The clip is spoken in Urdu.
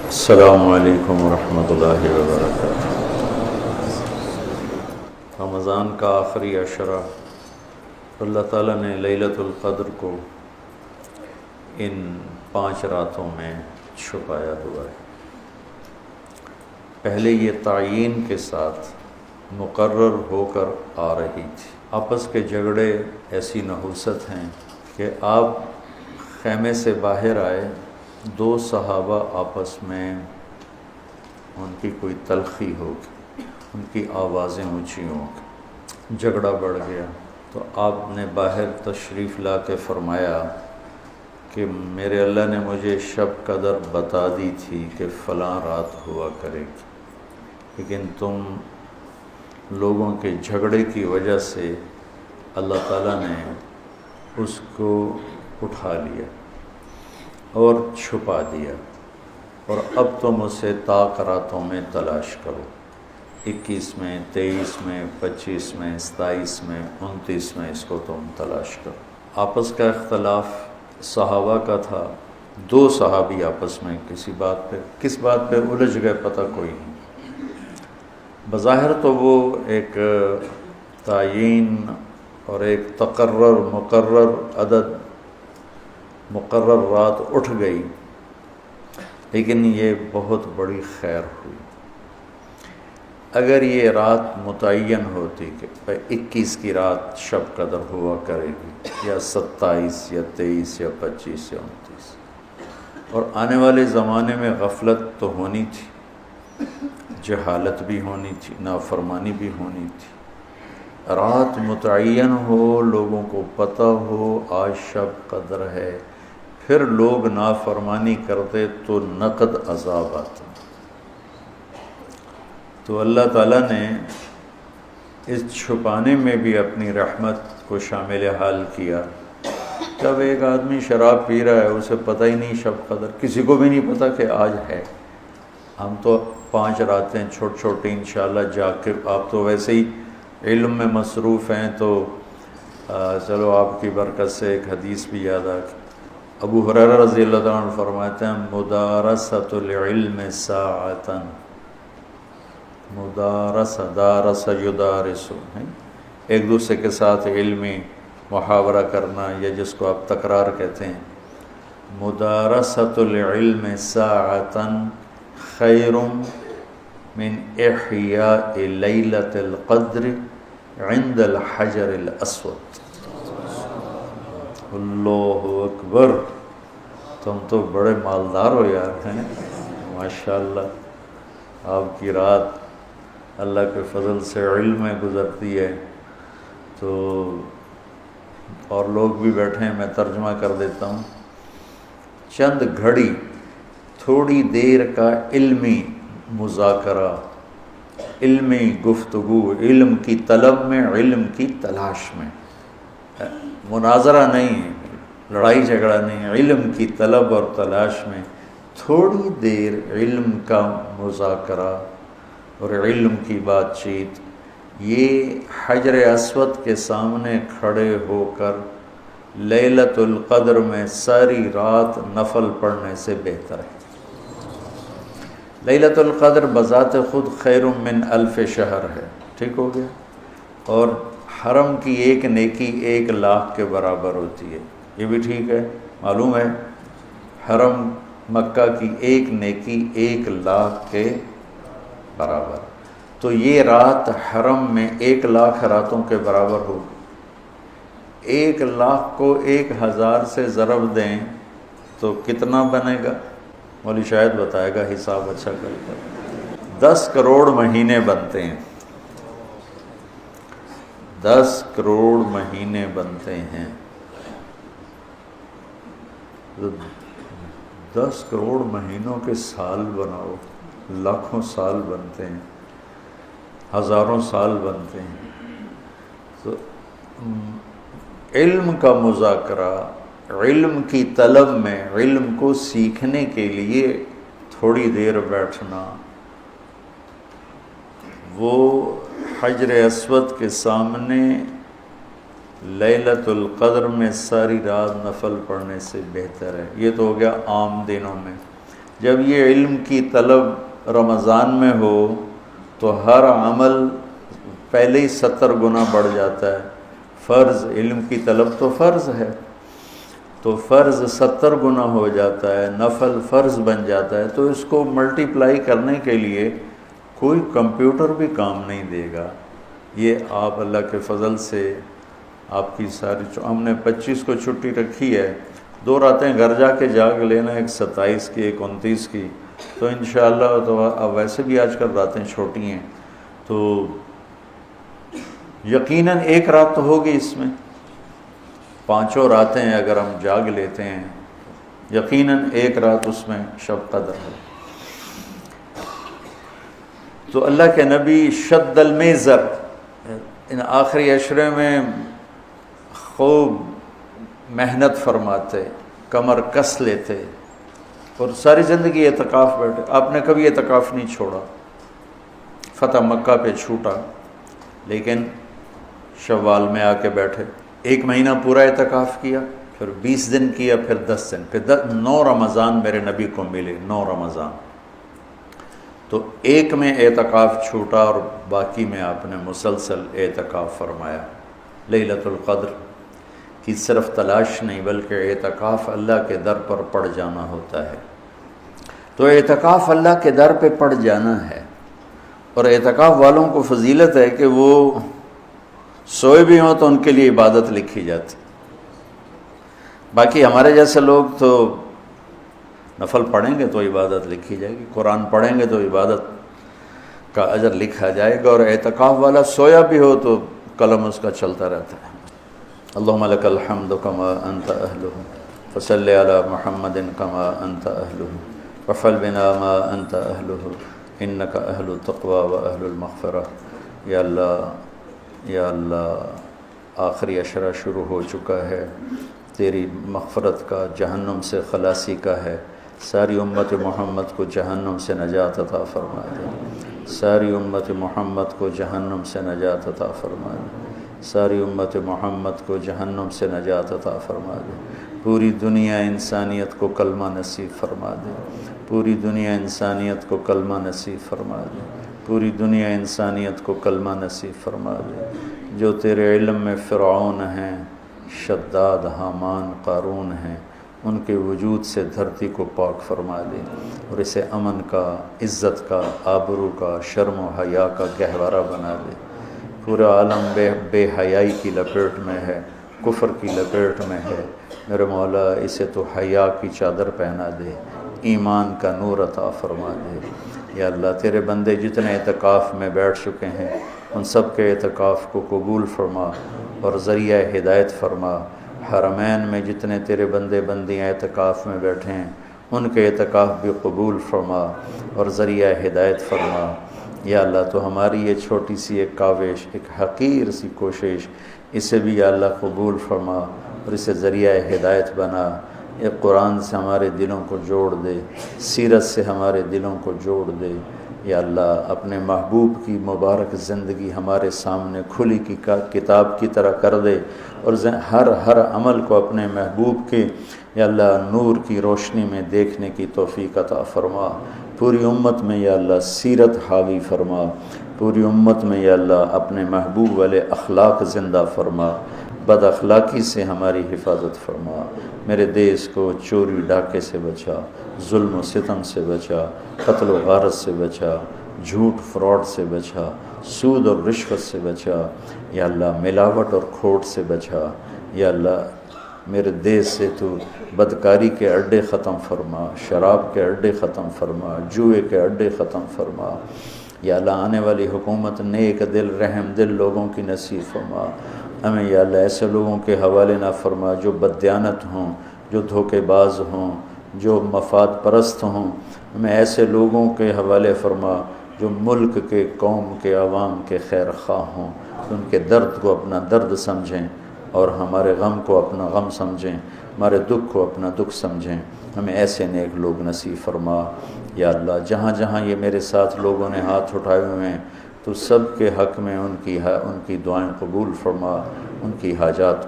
السلام علیکم ورحمۃ اللہ وبرکاتہ۔ رمضان کا آخری عشرہ اللہ تعالیٰ نے لیلۃ القدر کو ان 5 راتوں میں چھپایا ہوا ہے۔ پہلے یہ تعیین کے ساتھ مقرر ہو کر آ رہی تھی۔ آپس کے جھگڑے ایسی نحوست ہیں کہ آپ خیمے سے باہر آئے، 2 صحابہ آپس میں ان کی کوئی تلخی ہوگی، ان کی آوازیں اونچی ہوں گی، جھگڑا بڑھ گیا تو آپ نے باہر تشریف لا کے فرمایا کہ میرے اللہ نے مجھے شب قدر بتا دی تھی کہ فلاں رات ہوا کرے گی، لیکن تم لوگوں کے جھگڑے کی وجہ سے اللہ تعالیٰ نے اس کو اٹھا لیا اور چھپا دیا، اور اب تم اسے طاق راتوں میں تلاش کرو، 21 میں، 23 میں، 25 میں، 27 میں، 29 میں اس کو تم تلاش کرو۔ آپس کا اختلاف صحابہ کا تھا، 2 صحابی آپس میں کس بات پہ الجھ گئے پتہ کوئی نہیں۔ بظاہر تو وہ ایک تعیین اور ایک مقرر عدد، مقرر رات اٹھ گئی، لیکن یہ بہت بڑی خیر ہوئی۔ اگر یہ رات متعین ہوتی کہ 21 کی رات شب قدر ہوا کرے گی، یا 27 یا 23 یا 25 یا 29، اور آنے والے زمانے میں غفلت تو ہونی تھی، جہالت بھی ہونی تھی، نافرمانی بھی ہونی تھی، رات متعین ہو، لوگوں کو پتہ ہو آج شب قدر ہے، پھر لوگ نافرمانی کرتے تو نقد عذاب آتا۔ تو اللہ تعالیٰ نے اس چھپانے میں بھی اپنی رحمت کو شامل حال کیا۔ جب ایک آدمی شراب پی رہا ہے، اسے پتہ ہی نہیں شب قدر، کسی کو بھی نہیں پتہ کہ آج ہے۔ ہم تو 5 راتیں چھوٹی انشاءاللہ جاگ کے، آپ تو ویسے ہی علم میں مصروف ہیں، تو چلو آپ کی برکت سے ایک حدیث بھی یاد آ گئی۔ ابو ہریرہ رضی اللہ عنہ فرماتے ہیں مدارسۃ العلم ساعۃ، دارس یدارس، ایک دوسرے کے ساتھ علمی محاورہ کرنا، یا جس کو آپ تکرار کہتے ہیں، مدارسۃ العلم ساعۃ خیر من احیاء لیلۃ القدر عند الحجر الاسود۔ اللہ اکبر، تم تو بڑے مالدار ہو یار، ہیں ماشاءاللہ۔ آپ کی رات اللہ کے فضل سے علم میں گزرتی ہے، تو اور لوگ بھی بیٹھے ہیں، میں ترجمہ کر دیتا ہوں۔ چند گھڑی، تھوڑی دیر کا علمی مذاکرہ، علمی گفتگو، علم کی طلب میں، علم کی تلاش میں، مناظرہ نہیں ہے، لڑائی جھگڑا نہیں ہے، علم کی طلب اور تلاش میں تھوڑی دیر علم کا مذاکرہ اور علم کی بات چیت، یہ حجر اسود کے سامنے کھڑے ہو کر لیلۃ القدر میں ساری رات نفل پڑھنے سے بہتر ہے۔ لیلۃ القدر بذات خود خیر من 1000 شہر ہے، ٹھیک ہو گیا، اور حرم کی ایک نیکی 1,00,000 کے برابر ہوتی ہے، یہ بھی ٹھیک ہے، معلوم ہے، حرم مکہ کی ایک نیکی 1,00,000 کے برابر، تو یہ رات حرم میں 1,00,000 راتوں کے برابر ہوگی۔ 1,00,000 کو 1000 سے ضرب دیں تو کتنا بنے گا؟ مولوی شاید بتائے گا، حساب اچھا کر کر 10 کروڑ مہینے بنتے ہیں، 10 کروڑ مہینے بنتے ہیں، 10 کروڑ مہینوں کے سال بناؤ، لاکھوں سال بنتے ہیں، ہزاروں سال بنتے ہیں۔ تو علم کا مذاکرہ، علم کی طلب میں، علم کو سیکھنے کے لیے تھوڑی دیر بیٹھنا، وہ حجر اسود کے سامنے لیلۃ القدر میں ساری رات نفل پڑھنے سے بہتر ہے۔ یہ تو ہو گیا عام دنوں میں۔ جب یہ علم کی طلب رمضان میں ہو تو ہر عمل پہلے ہی 70 گنا بڑھ جاتا ہے۔ فرض علم کی طلب تو فرض ہے، تو فرض 70 گنا ہو جاتا ہے، نفل فرض بن جاتا ہے، تو اس کو ملٹیپلائی کرنے کے لیے کوئی کمپیوٹر بھی کام نہیں دے گا۔ یہ آپ اللہ کے فضل سے آپ کی ساری ہم نے 25 کو چھٹی رکھی ہے، 2 راتیں گھر جا کے جاگ لینا، ایک 27 کی ایک 29 کی، تو انشاءاللہ تو اب ویسے بھی آج کل راتیں چھوٹی ہیں، تو یقیناً ایک رات تو ہوگی اس میں، 5 راتیں اگر ہم جاگ لیتے ہیں یقیناً ایک رات اس میں شب قدر ہے۔ تو اللہ کے نبی شد المیزر ان آخری عشرے میں خوب محنت فرماتے، کمر کس لیتے، اور ساری زندگی اعتکاف بیٹھے۔ آپ نے کبھی اعتکاف نہیں چھوڑا، فتح مکہ پہ چھوٹا لیکن شوال میں آ کے بیٹھے، 1 مہینہ پورا اعتکاف کیا، پھر 20 دن کیا، پھر 10 دن، پھر 9 رمضان میرے نبی کو ملے، 9 رمضان۔ تو ایک میں اعتکاف چھوٹا اور باقی میں آپ نے مسلسل اعتکاف فرمایا۔ لیلۃ القدر کی صرف تلاش نہیں بلکہ اعتکاف اللہ کے در پر پڑ جانا ہوتا ہے۔ تو اعتکاف اللہ کے در پہ پڑ جانا ہے، اور اعتکاف والوں کو فضیلت ہے کہ وہ سوئے بھی ہوں تو ان کے لیے عبادت لکھی جاتی۔ باقی ہمارے جیسے لوگ تو نفل پڑھیں گے تو عبادت لکھی جائے گی، قرآن پڑھیں گے تو عبادت کا اجر لکھا جائے گا، اور اعتکاف والا سویا بھی ہو تو قلم اس کا چلتا رہتا ہے۔ اللہم لک الحمد کما انت اہلہ فصلی علی محمد کما انت اہلہ وفعل بنا ما انت اہلہ انک اہل التقوی و اہل المغفرہ۔ یا اللہ آخری عشرہ شروع ہو چکا ہے، تیری مغفرت کا، جہنم سے خلاصی کا ہے۔ ساری امت محمد کو جہنم سے نجات عطا فرما دے، ساری امت محمد کو جہنم سے نجات عطا فرما دے، ساری امت محمد کو جہنم سے نجات عطا فرما دے۔ پوری دنیا انسانیت کو کلمہ نصیب فرما دے، پوری دنیا انسانیت کو کلمہ نصیب فرما دے، پوری دنیا انسانیت کو کلمہ نصیب فرما دے۔ جو تیرے علم میں فرعون ہیں، شداد، حامان، قارون ہیں، ان کے وجود سے دھرتی کو پاک فرما دے، اور اسے امن کا، عزت کا، آبرو کا، شرم و حیا کا گہوارہ بنا دے۔ پورا عالم بے حیائی کی لپیٹ میں ہے، کفر کی لپیٹ میں ہے، میرے مولا اسے تو حیا کی چادر پہنا دے، ایمان کا نور عطا فرما دے۔ یا اللہ تیرے بندے جتنے اعتکاف میں بیٹھ چکے ہیں ان سب کے اعتکاف کو قبول فرما اور ذریعہ ہدایت فرما۔ حرمین میں جتنے تیرے بندے بندیاں اعتکاف میں بیٹھے ہیں ان کے اعتکاف بھی قبول فرما اور ذریعہ ہدایت فرما۔ یا اللہ تو ہماری یہ چھوٹی سی ایک کاوش، ایک حقیر سی کوشش، اسے بھی یا اللہ قبول فرما اور اسے ذریعہ ہدایت بنا۔ یہ قرآن سے ہمارے دلوں کو جوڑ دے، سیرت سے ہمارے دلوں کو جوڑ دے۔ یا اللہ اپنے محبوب کی مبارک زندگی ہمارے سامنے کھلی کی کتاب کی طرح کر دے، اور ہر عمل کو اپنے محبوب کے یا اللہ نور کی روشنی میں دیکھنے کی توفیق عطا فرما۔ پوری امت میں یا اللہ سیرت حاوی فرما، پوری امت میں یا اللہ اپنے محبوب والے اخلاق زندہ فرما، بد اخلاقی سے ہماری حفاظت فرما۔ میرے دیس کو چوری ڈاکے سے بچا، ظلم و ستم سے بچا، قتل و غارت سے بچا، جھوٹ فراڈ سے بچا، سود اور رشوت سے بچا، یا اللہ ملاوٹ اور کھوٹ سے بچا۔ یا اللہ میرے دیس سے تو بدکاری کے اڈے ختم فرما، شراب کے اڈے ختم فرما، جوئے کے اڈے ختم فرما۔ یا اللہ آنے والی حکومت نیک دل رحم دل لوگوں کی نصیب فرما۔ ہمیں یا اللہ ایسے لوگوں کے حوالے نہ فرما جو بددیانت ہوں، جو دھوکے باز ہوں، جو مفاد پرست ہوں۔ ہمیں ایسے لوگوں کے حوالے فرما جو ملک کے، قوم کے، عوام کے خیر خواہ ہوں، ان کے درد کو اپنا درد سمجھیں اور ہمارے غم کو اپنا غم سمجھیں، ہمارے دکھ کو اپنا دکھ سمجھیں۔ ہمیں ایسے نیک لوگ نصیب فرما۔ یا اللہ جہاں جہاں یہ میرے ساتھ لوگوں نے ہاتھ اٹھائے ہوئے ہیں تو سب کے حق میں ان کی دعائیں قبول فرما، ان کی حاجات